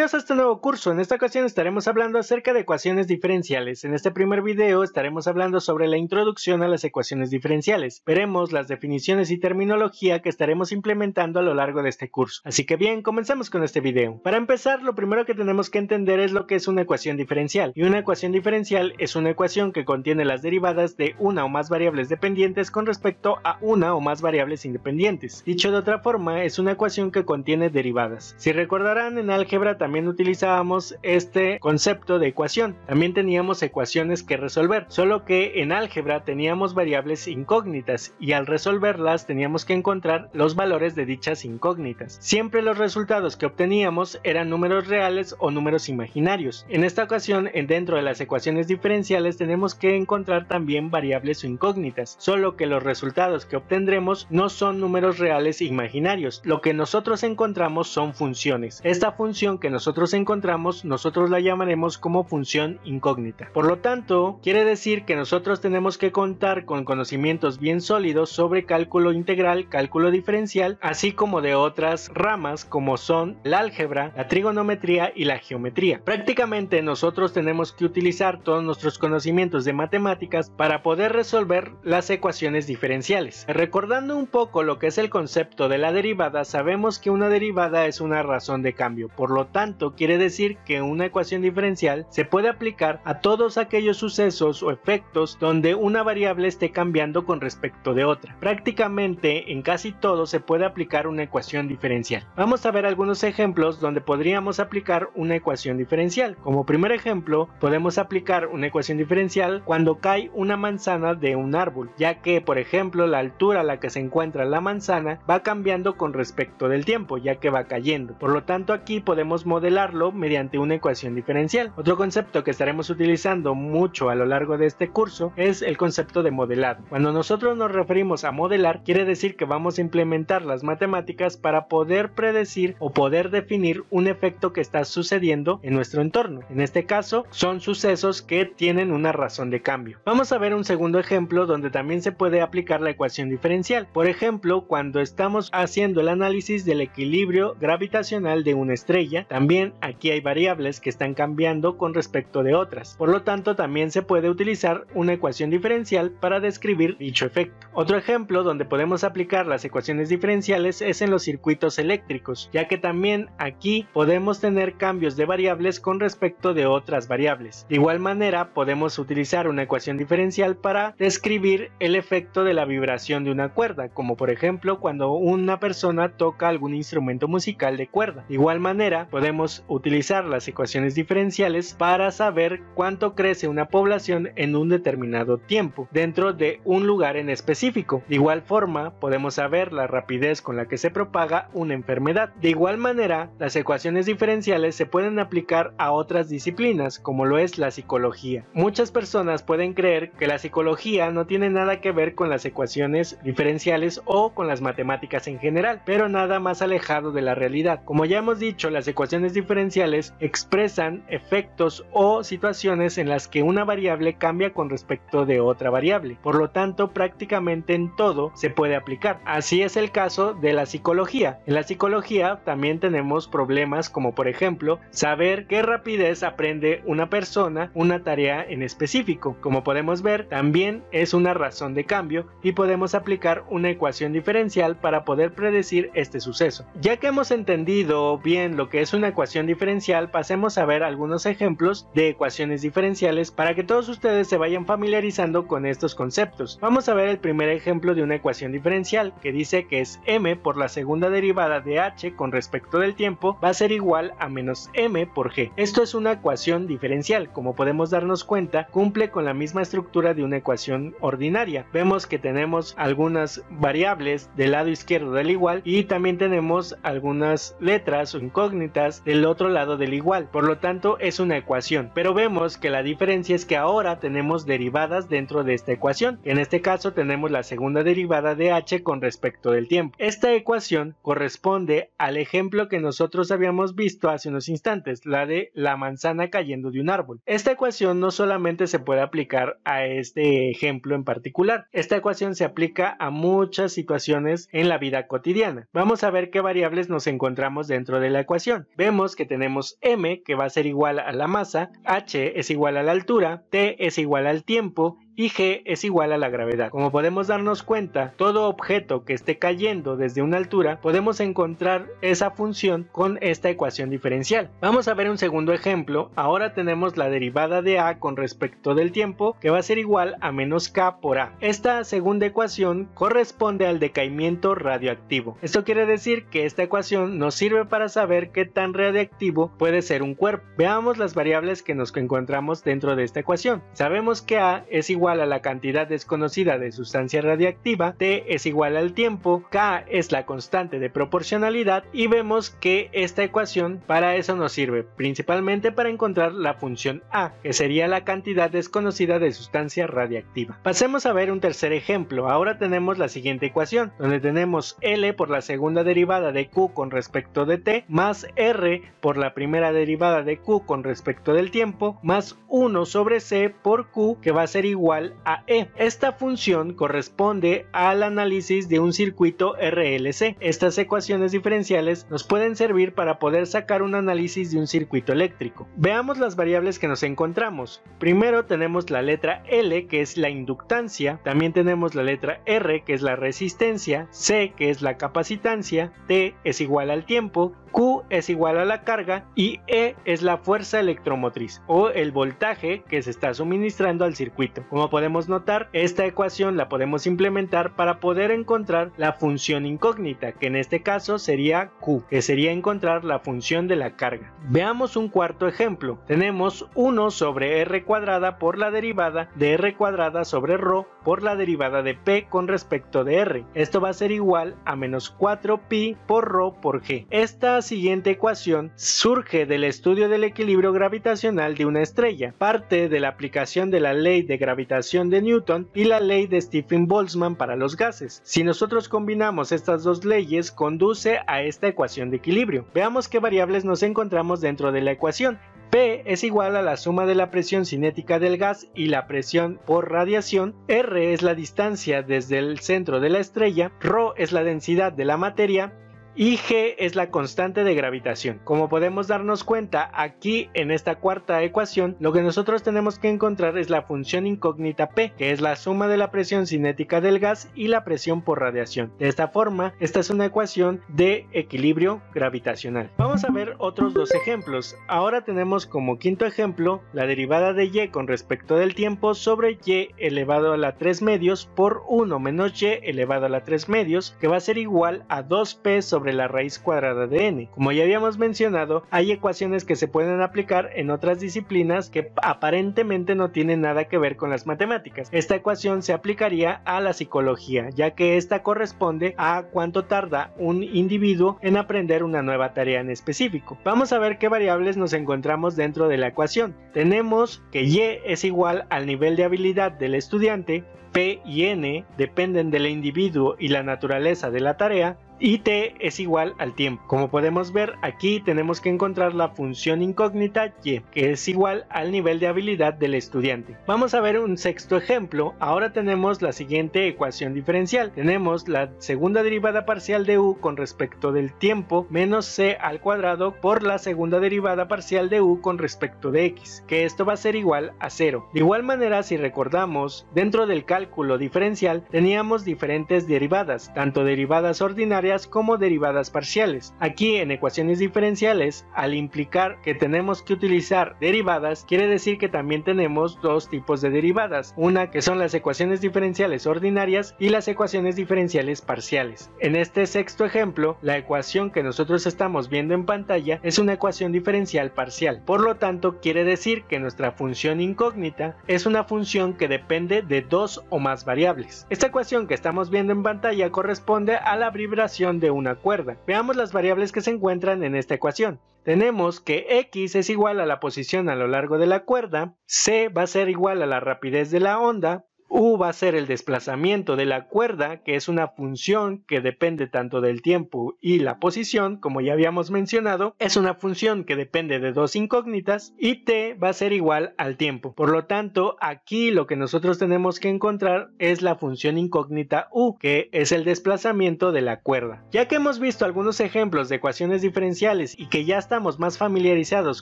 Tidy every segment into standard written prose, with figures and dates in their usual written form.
Bienvenidos a este nuevo curso. En esta ocasión estaremos hablando acerca de ecuaciones diferenciales. En este primer video estaremos hablando sobre la introducción a las ecuaciones diferenciales. Veremos las definiciones y terminología que estaremos implementando a lo largo de este curso. Así que bien, comencemos con este video. Para empezar, lo primero que tenemos que entender es lo que es una ecuación diferencial. Y una ecuación diferencial es una ecuación que contiene las derivadas de una o más variables dependientes con respecto a una o más variables independientes. Dicho de otra forma, es una ecuación que contiene derivadas. Si recordarán, en álgebra también utilizábamos este concepto de ecuación. También teníamos ecuaciones que resolver, solo que en álgebra teníamos variables incógnitas y al resolverlas teníamos que encontrar los valores de dichas incógnitas. Siempre los resultados que obteníamos eran números reales o números imaginarios. En esta ocasión, dentro de las ecuaciones diferenciales tenemos que encontrar también variables o incógnitas, solo que los resultados que obtendremos no son números reales e imaginarios. Lo que nosotros encontramos son funciones. Esta función que nosotros encontramos, nosotros la llamaremos como función incógnita. Por lo tanto, quiere decir que nosotros tenemos que contar con conocimientos bien sólidos sobre cálculo integral, cálculo diferencial, así como de otras ramas como son el álgebra, la trigonometría y la geometría. Prácticamente nosotros tenemos que utilizar todos nuestros conocimientos de matemáticas para poder resolver las ecuaciones diferenciales. Recordando un poco lo que es el concepto de la derivada, sabemos que una derivada es una razón de cambio. Por lo tanto, quiere decir que una ecuación diferencial se puede aplicar a todos aquellos sucesos o efectos donde una variable esté cambiando con respecto de otra. Prácticamente en casi todo se puede aplicar una ecuación diferencial. Vamos a ver algunos ejemplos donde podríamos aplicar una ecuación diferencial. Como primer ejemplo, podemos aplicar una ecuación diferencial cuando cae una manzana de un árbol, ya que, por ejemplo, la altura a la que se encuentra la manzana va cambiando con respecto del tiempo, ya que va cayendo. Por lo tanto, aquí podemos modelarlo mediante una ecuación diferencial. Otro concepto que estaremos utilizando mucho a lo largo de este curso es el concepto de modelado. Cuando nosotros nos referimos a modelar, quiere decir que vamos a implementar las matemáticas para poder predecir o poder definir un efecto que está sucediendo en nuestro entorno. En este caso, son sucesos que tienen una razón de cambio. Vamos a ver un segundo ejemplo donde también se puede aplicar la ecuación diferencial. Por ejemplo, cuando estamos haciendo el análisis del equilibrio gravitacional de una estrella, también aquí hay variables que están cambiando con respecto de otras. Por lo tanto, también se puede utilizar una ecuación diferencial para describir dicho efecto. Otro ejemplo donde podemos aplicar las ecuaciones diferenciales es en los circuitos eléctricos, ya que también aquí podemos tener cambios de variables con respecto de otras variables. De igual manera, podemos utilizar una ecuación diferencial para describir el efecto de la vibración de una cuerda, como por ejemplo cuando una persona toca algún instrumento musical de cuerda. De igual manera, podemos utilizar las ecuaciones diferenciales para saber cuánto crece una población en un determinado tiempo dentro de un lugar en específico. De igual forma, podemos saber la rapidez con la que se propaga una enfermedad. De igual manera, las ecuaciones diferenciales se pueden aplicar a otras disciplinas, como lo es la psicología. Muchas personas pueden creer que la psicología no tiene nada que ver con las ecuaciones diferenciales o con las matemáticas en general, pero nada más alejado de la realidad. Como ya hemos dicho, las ecuaciones diferenciales expresan efectos o situaciones en las que una variable cambia con respecto de otra variable. Por lo tanto, prácticamente en todo se puede aplicar. Así es el caso de la psicología. En la psicología también tenemos problemas como por ejemplo saber qué rapidez aprende una persona una tarea en específico. Como podemos ver, también es una razón de cambio y podemos aplicar una ecuación diferencial para poder predecir este suceso. Ya que hemos entendido bien lo que es una ecuación diferencial, pasemos a ver algunos ejemplos de ecuaciones diferenciales para que todos ustedes se vayan familiarizando con estos conceptos. Vamos a ver el primer ejemplo de una ecuación diferencial que dice que es m por la segunda derivada de h con respecto del tiempo va a ser igual a menos m por g. Esto es una ecuación diferencial. Como podemos darnos cuenta, cumple con la misma estructura de una ecuación ordinaria. Vemos que tenemos algunas variables del lado izquierdo del igual y también tenemos algunas letras o incógnitas del otro lado del igual. Por lo tanto, es una ecuación, pero vemos que la diferencia es que ahora tenemos derivadas dentro de esta ecuación. En este caso tenemos la segunda derivada de h con respecto del tiempo. Esta ecuación corresponde al ejemplo que nosotros habíamos visto hace unos instantes, la de la manzana cayendo de un árbol. Esta ecuación no solamente se puede aplicar a este ejemplo en particular, esta ecuación se aplica a muchas situaciones en la vida cotidiana. Vamos a ver qué variables nos encontramos dentro de la ecuación. Vemos vemos que tenemos m, que va a ser igual a la masa, h es igual a la altura, t es igual al tiempo, y g es igual a la gravedad. Como podemos darnos cuenta, todo objeto que esté cayendo desde una altura, podemos encontrar esa función con esta ecuación diferencial. Vamos a ver un segundo ejemplo. Ahora tenemos la derivada de a con respecto del tiempo, que va a ser igual a menos k por a. Esta segunda ecuación corresponde al decaimiento radioactivo. Esto quiere decir que esta ecuación nos sirve para saber qué tan radioactivo puede ser un cuerpo. Veamos las variables que nos encontramos dentro de esta ecuación. Sabemos que a es igual a la cantidad desconocida de sustancia radiactiva, t es igual al tiempo, k es la constante de proporcionalidad, y vemos que esta ecuación para eso nos sirve, principalmente para encontrar la función a, que sería la cantidad desconocida de sustancia radiactiva. Pasemos a ver un tercer ejemplo. Ahora tenemos la siguiente ecuación, donde tenemos L por la segunda derivada de Q con respecto de t, más R por la primera derivada de Q con respecto del tiempo, más 1 sobre C por Q, que va a ser igual a E. Esta función corresponde al análisis de un circuito RLC. Estas ecuaciones diferenciales nos pueden servir para poder sacar un análisis de un circuito eléctrico. Veamos las variables que nos encontramos. Primero tenemos la letra L, que es la inductancia, también tenemos la letra R, que es la resistencia, C, que es la capacitancia, T es igual al tiempo, Q es igual a la carga y E es la fuerza electromotriz o el voltaje que se está suministrando al circuito. Como podemos notar, esta ecuación la podemos implementar para poder encontrar la función incógnita, que en este caso sería Q, que sería encontrar la función de la carga. Veamos un cuarto ejemplo. Tenemos 1 sobre r cuadrada por la derivada de r cuadrada sobre ρ por la derivada de p con respecto de r. Esto va a ser igual a menos 4pi por ρ por g. Esta siguiente ecuación surge del estudio del equilibrio gravitacional de una estrella, parte de la aplicación de la ley de gravitación de Newton y la ley de Stephen-Boltzmann para los gases. Si nosotros combinamos estas dos leyes, conduce a esta ecuación de equilibrio. Veamos qué variables nos encontramos dentro de la ecuación. P es igual a la suma de la presión cinética del gas y la presión por radiación, R es la distancia desde el centro de la estrella, ρ es la densidad de la materia, y G es la constante de gravitación. Como podemos darnos cuenta, aquí en esta cuarta ecuación, lo que nosotros tenemos que encontrar es la función incógnita P, que es la suma de la presión cinética del gas y la presión por radiación. De esta forma, esta es una ecuación de equilibrio gravitacional. Vamos a ver otros dos ejemplos. Ahora tenemos como quinto ejemplo la derivada de Y con respecto del tiempo sobre Y elevado a la 3 medios por 1 menos Y elevado a la 3 medios, que va a ser igual a 2P sobre la raíz cuadrada de n. Como ya habíamos mencionado, hay ecuaciones que se pueden aplicar en otras disciplinas que aparentemente no tienen nada que ver con las matemáticas. Esta ecuación se aplicaría a la psicología, ya que esta corresponde a cuánto tarda un individuo en aprender una nueva tarea en específico. Vamos a ver qué variables nos encontramos dentro de la ecuación. Tenemos que Y es igual al nivel de habilidad del estudiante, P y N dependen del individuo y la naturaleza de la tarea, y t es igual al tiempo. Como podemos ver, aquí tenemos que encontrar la función incógnita y, que es igual al nivel de habilidad del estudiante. Vamos a ver un sexto ejemplo. Ahora tenemos la siguiente ecuación diferencial. Tenemos la segunda derivada parcial de u con respecto del tiempo menos c al cuadrado por la segunda derivada parcial de u con respecto de x, que esto va a ser igual a 0. De igual manera, si recordamos, dentro del cálculo diferencial teníamos diferentes derivadas, tanto derivadas ordinarias como derivadas parciales. Aquí en ecuaciones diferenciales, al implicar que tenemos que utilizar derivadas, quiere decir que también tenemos dos tipos de derivadas, una que son las ecuaciones diferenciales ordinarias y las ecuaciones diferenciales parciales. En este sexto ejemplo, la ecuación que nosotros estamos viendo en pantalla es una ecuación diferencial parcial, por lo tanto quiere decir que nuestra función incógnita es una función que depende de dos o más variables. Esta ecuación que estamos viendo en pantalla corresponde a la vibración de una cuerda. Veamos las variables que se encuentran en esta ecuación. Tenemos que x es igual a la posición a lo largo de la cuerda, c va a ser igual a la rapidez de la onda, U va a ser el desplazamiento de la cuerda, que es una función que depende tanto del tiempo y la posición, como ya habíamos mencionado, es una función que depende de dos incógnitas, y t va a ser igual al tiempo. Por lo tanto, aquí lo que nosotros tenemos que encontrar es la función incógnita u, que es el desplazamiento de la cuerda. Ya que hemos visto algunos ejemplos de ecuaciones diferenciales y que ya estamos más familiarizados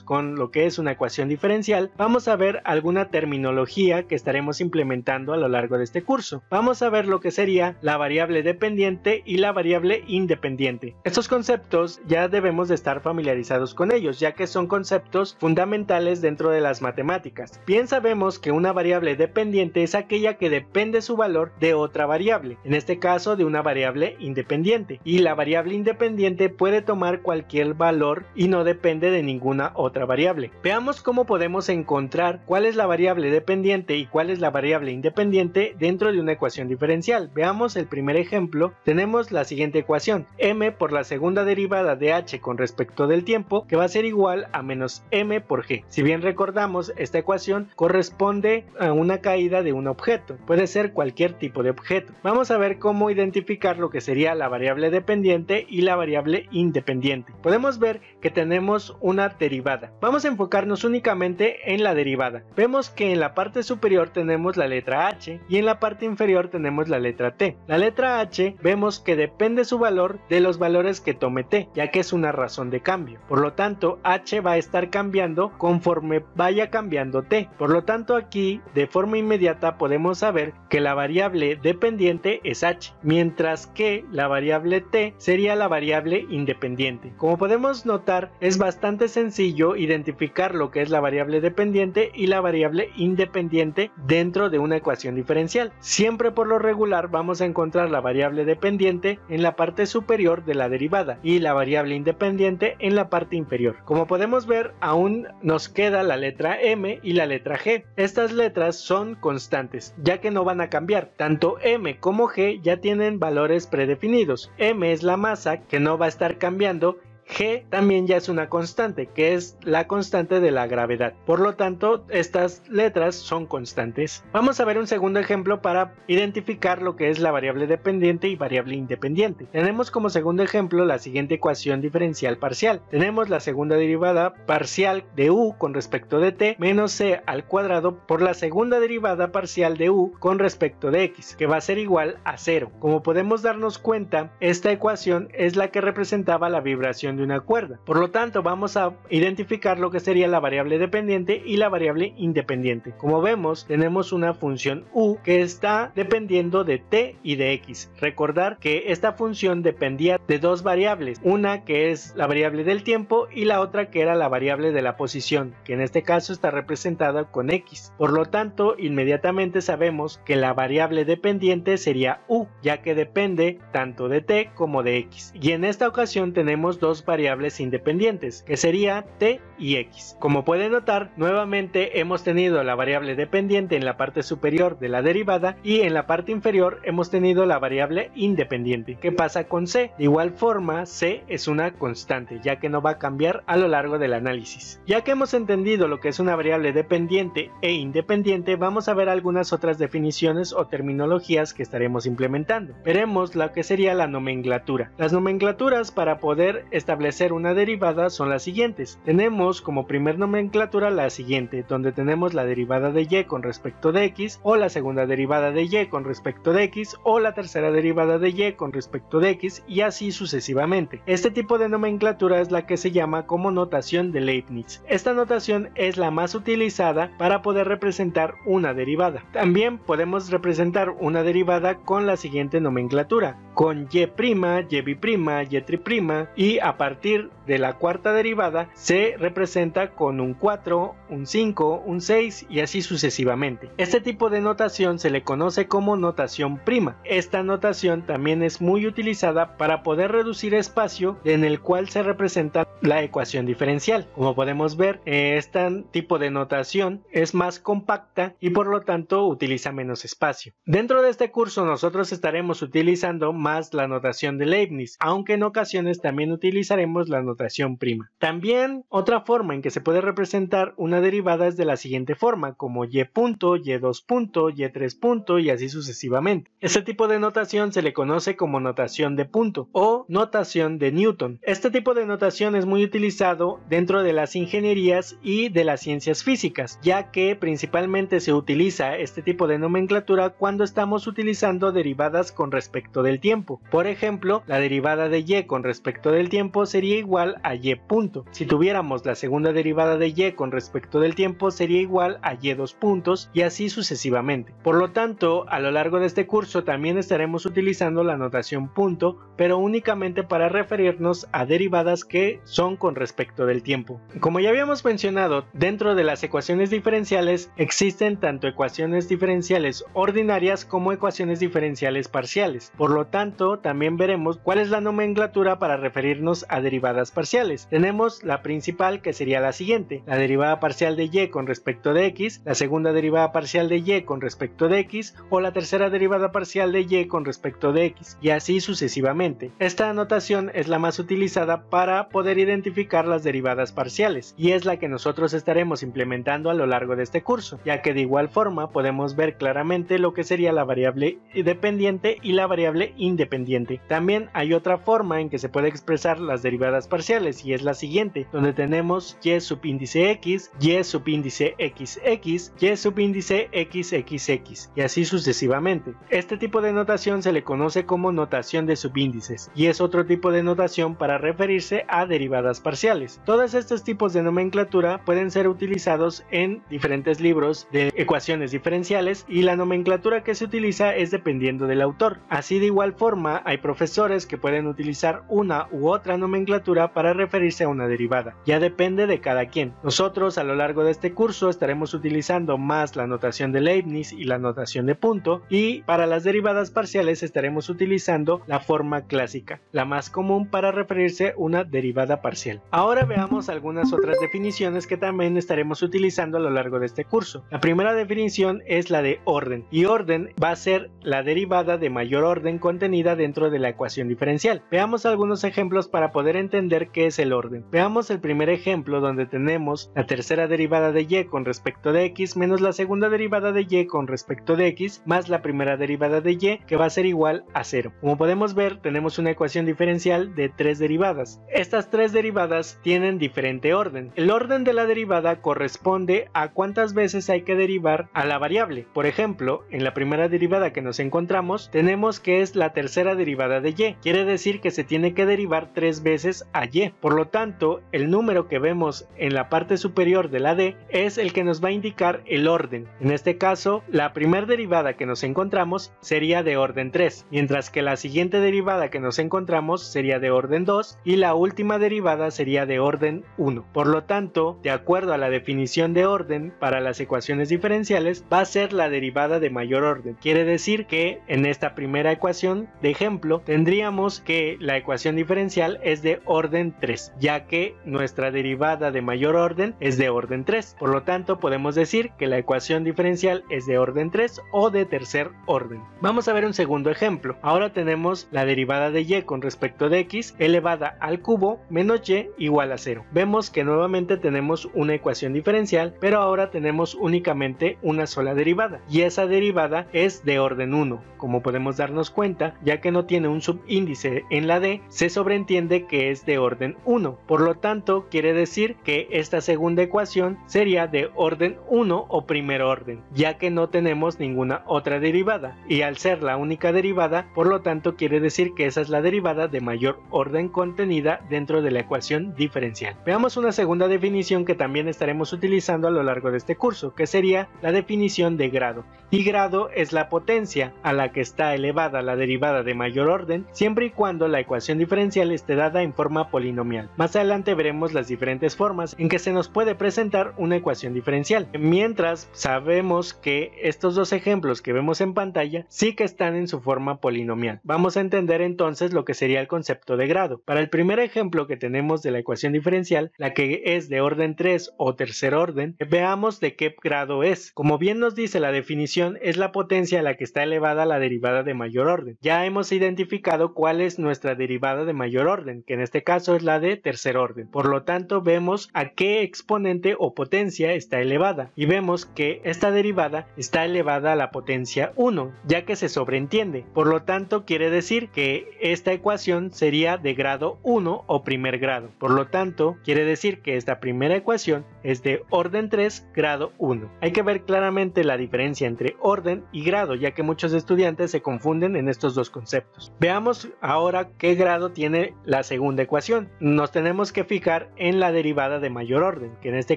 con lo que es una ecuación diferencial, vamos a ver alguna terminología que estaremos implementando a lo largo de este curso. Vamos a ver lo que sería la variable dependiente y la variable independiente. Estos conceptos ya debemos de estar familiarizados con ellos, ya que son conceptos fundamentales dentro de las matemáticas. Bien sabemos que una variable dependiente es aquella que depende su valor de otra variable, en este caso de una variable independiente, y la variable independiente puede tomar cualquier valor y no depende de ninguna otra variable. Veamos cómo podemos encontrar cuál es la variable dependiente y cuál es la variable independiente dentro de una ecuación diferencial. Veamos el primer ejemplo. Tenemos la siguiente ecuación: m por la segunda derivada de h con respecto del tiempo, que va a ser igual a menos m por g. Si bien recordamos, esta ecuación corresponde a una caída de un objeto, puede ser cualquier tipo de objeto. Vamos a ver cómo identificar lo que sería la variable dependiente y la variable independiente. Podemos ver que tenemos una derivada. Vamos a enfocarnos únicamente en la derivada. Vemos que en la parte superior tenemos la letra h y en la parte inferior tenemos la letra t. La letra h vemos que depende su valor de los valores que tome t, ya que es una razón de cambio. Por lo tanto, h va a estar cambiando conforme vaya cambiando t. Por lo tanto, aquí de forma inmediata podemos saber que la variable dependiente es h, mientras que la variable t sería la variable independiente. Como podemos notar, es bastante sencillo identificar lo que es la variable dependiente y la variable independiente dentro de una ecuación diferencial. Siempre por lo regular vamos a encontrar la variable dependiente en la parte superior de la derivada y la variable independiente en la parte inferior. Como podemos ver, aún nos queda la letra m y la letra g. Estas letras son constantes, ya que no van a cambiar. Tanto m como g ya tienen valores predefinidos. M es la masa, que no va a estar cambiando. G también ya es una constante, que es la constante de la gravedad. Por lo tanto, estas letras son constantes. Vamos a ver un segundo ejemplo para identificar lo que es la variable dependiente y variable independiente. Tenemos como segundo ejemplo la siguiente ecuación diferencial parcial. Tenemos la segunda derivada parcial de u con respecto de t menos c al cuadrado por la segunda derivada parcial de u con respecto de x, que va a ser igual a 0. Como podemos darnos cuenta, esta ecuación es la que representaba la vibración de una cuerda. Por lo tanto, vamos a identificar lo que sería la variable dependiente y la variable independiente. Como vemos, tenemos una función u que está dependiendo de t y de x. Recordar que esta función dependía de dos variables, una que es la variable del tiempo y la otra que era la variable de la posición, que en este caso está representada con x. Por lo tanto, inmediatamente sabemos que la variable dependiente sería u, ya que depende tanto de t como de x. Y en esta ocasión tenemos dos variables independientes, que sería t y x. Como pueden notar, nuevamente hemos tenido la variable dependiente en la parte superior de la derivada y en la parte inferior hemos tenido la variable independiente. ¿Qué pasa con c? De igual forma, c es una constante, ya que no va a cambiar a lo largo del análisis. Ya que hemos entendido lo que es una variable dependiente e independiente, vamos a ver algunas otras definiciones o terminologías que estaremos implementando. Veremos lo que sería la nomenclatura. Las nomenclaturas para poder establecer una derivada son las siguientes. Tenemos como primer nomenclatura la siguiente, donde tenemos la derivada de y con respecto de x, o la segunda derivada de y con respecto de x, o la tercera derivada de y con respecto de x, y así sucesivamente. Este tipo de nomenclatura es la que se llama como notación de Leibniz. Esta notación es la más utilizada para poder representar una derivada. También podemos representar una derivada con la siguiente nomenclatura, con y', y b', y tri', y a partir de la cuarta derivada se representa con un 4, un 5, un 6 y así sucesivamente. Este tipo de notación se le conoce como notación prima. Esta notación también es muy utilizada para poder reducir espacio en el cual se representa la ecuación diferencial. Como podemos ver, este tipo de notación es más compacta y por lo tanto utiliza menos espacio. Dentro de este curso nosotros estaremos utilizando más la notación de Leibniz, aunque en ocasiones también utilizaremos la notación prima. También otra forma en que se puede representar una derivada es de la siguiente forma, como y punto, y2 punto, y3 punto y así sucesivamente. Este tipo de notación se le conoce como notación de punto o notación de Newton. Este tipo de notación es muy utilizado dentro de las ingenierías y de las ciencias físicas, ya que principalmente se utiliza este tipo de nomenclatura cuando estamos utilizando derivadas con respecto del tiempo. Por ejemplo, la derivada de y con respecto del tiempo sería igual a y punto. Si tuviéramos la segunda derivada de y con respecto del tiempo sería igual a y2 puntos y así sucesivamente. Por lo tanto, a lo largo de este curso también estaremos utilizando la notación punto, pero únicamente para referirnos a derivadas que son con respecto del tiempo. Como ya habíamos mencionado, dentro de las ecuaciones diferenciales existen tanto ecuaciones diferenciales ordinarias como ecuaciones diferenciales parciales. Por lo tanto, también veremos cuál es la nomenclatura para referirnos a derivadas parciales. Tenemos la principal, que sería la siguiente: la derivada parcial de y con respecto de x, la segunda derivada parcial de y con respecto de x o la tercera derivada parcial de y con respecto de x, y así sucesivamente. Esta notación es la más utilizada para poder identificar las derivadas parciales y es la que nosotros estaremos implementando a lo largo de este curso, ya que de igual forma podemos ver claramente lo que sería la variable dependiente y la variable independiente. También hay otra forma en que se puede expresar las derivadas parciales y es la siguiente, donde tenemos y subíndice x, y subíndice xx, y subíndice xxx y así sucesivamente. Este tipo de notación se le conoce como notación de subíndices y es otro tipo de notación para referirse a derivadas parciales. Todos estos tipos de nomenclatura pueden ser utilizados en diferentes libros de ecuaciones diferenciales y la nomenclatura que se utiliza es dependiendo del autor. Así de igual forma hay profesores que pueden utilizar una u otra nomenclatura para referirse a una derivada. Ya depende de cada quien. Nosotros a lo largo de este curso estaremos utilizando más la notación de Leibniz y la notación de punto, y para las derivadas parciales estaremos utilizando la forma clásica, la más común para referirse a una derivada parcial. Ahora veamos algunas otras definiciones que también estaremos utilizando a lo largo de este curso. La primera definición es la de orden, y orden va a ser la derivada de mayor orden contenida dentro de la ecuación diferencial. Veamos algunos ejemplos para poder entender qué es el orden. Veamos el primer ejemplo, donde tenemos la tercera derivada de y con respecto de x menos la segunda derivada de y con respecto de x más la primera derivada de y, que va a ser igual a 0. Como podemos ver, tenemos una ecuación diferencial de tres derivadas. Estas tres derivadas tienen diferente orden. El orden de la derivada corresponde a cuántas veces hay que derivar a la variable. Por ejemplo, en la primera derivada que nos encontramos, tenemos que es la tercera derivada de y. Quiere decir que se tiene que derivar 3 veces a y. Por lo tanto, el número que vemos en la parte superior de la d es el que nos va a indicar el orden. En este caso, la primera derivada que nos encontramos sería de orden 3, mientras que la siguiente derivada que nos encontramos sería de orden 2 y la última derivada sería de orden 1. Por lo tanto, de acuerdo a la definición de orden para las ecuaciones diferenciales, va a ser la derivada de mayor orden. Quiere decir que en esta primera ecuación de ejemplo tendríamos que la ecuación diferencial es de orden 3, ya que nuestra derivada de mayor orden es de orden 3. Por lo tanto, podemos decir que la ecuación diferencial es de orden 3 o de tercer orden. Vamos a ver un segundo ejemplo. Ahora tenemos la derivada de y con respecto de x elevada al cubo menos y igual a 0. Vemos que nuevamente tenemos una ecuación diferencial, pero ahora tenemos únicamente una sola derivada y esa derivada es de orden 1. Como podemos darnos cuenta, ya que no tiene un subíndice en la d, se sobreentiende que es de orden 1. Por lo tanto, quiere decir que esta segunda ecuación sería de orden 1 o primer orden, ya que no tenemos ninguna otra derivada, y al ser la única derivada, por lo tanto quiere decir que esa es la derivada de mayor orden contenida dentro de la ecuación diferencial. Veamos una segunda definición que también estaremos utilizando a lo largo de este curso, que sería la definición de grado, y grado es la potencia a la que está elevada la derivada de mayor orden, siempre y cuando la ecuación diferencial esté dada en forma polinomial. Más adelante veremos las diferentes formas en que se nos puede presentar una ecuación diferencial. Mientras sabemos que estos dos ejemplos que vemos en pantalla sí que están en su forma polinomial. Vamos a entender entonces lo que sería el concepto de grado. Para el primer ejemplo que tenemos de la ecuación diferencial, la que es de orden 3 o tercer orden, veamos de qué grado es. Como bien nos dice la definición, es la potencia a la que está elevada la derivada de mayor orden. Ya ya hemos identificado cuál es nuestra derivada de mayor orden, que en este caso es la de tercer orden. Por lo tanto, vemos a qué exponente o potencia está elevada y vemos que esta derivada está elevada a la potencia 1, ya que se sobreentiende. Por lo tanto, quiere decir que esta ecuación sería de grado 1 o primer grado. Por lo tanto, quiere decir que esta primera ecuación es de orden 3, grado 1. Hay que ver claramente la diferencia entre orden y grado, ya que muchos estudiantes se confunden en estos dos conceptos. Veamos ahora qué grado tiene la segunda ecuación. Nos tenemos que fijar en la derivada de mayor orden, que en este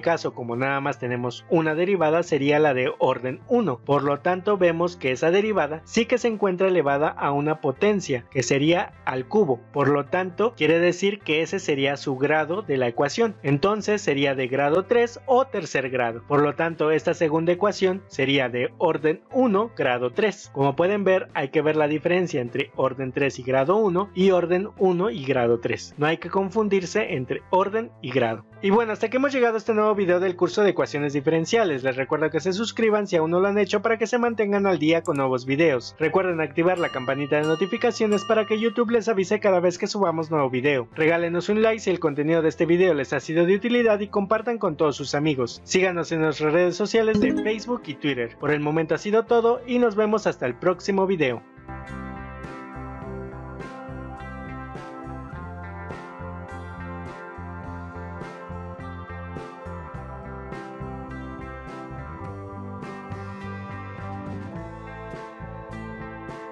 caso, como nada más tenemos una derivada, sería la de orden 1. Por lo tanto, vemos que esa derivada sí que se encuentra elevada a una potencia, que sería al cubo. Por lo tanto, quiere decir que ese sería su grado de la ecuación. Entonces sería de grado 3 o tercer grado. Por lo tanto, esta segunda ecuación sería de orden 1, grado 3. Como pueden ver, hay que ver la diferencia entre orden 3 y grado 1 y orden 1 y grado 3. No hay que confundirse entre orden y grado. Y bueno, hasta que hemos llegado a este nuevo video del curso de ecuaciones diferenciales. Les recuerdo que se suscriban si aún no lo han hecho para que se mantengan al día con nuevos videos. Recuerden activar la campanita de notificaciones para que YouTube les avise cada vez que subamos nuevo video. Regálenos un like si el contenido de este video les ha sido de utilidad y compartan con todos sus amigos. Síganos en nuestras redes sociales de Facebook y Twitter. Por el momento ha sido todo y nos vemos hasta el próximo video.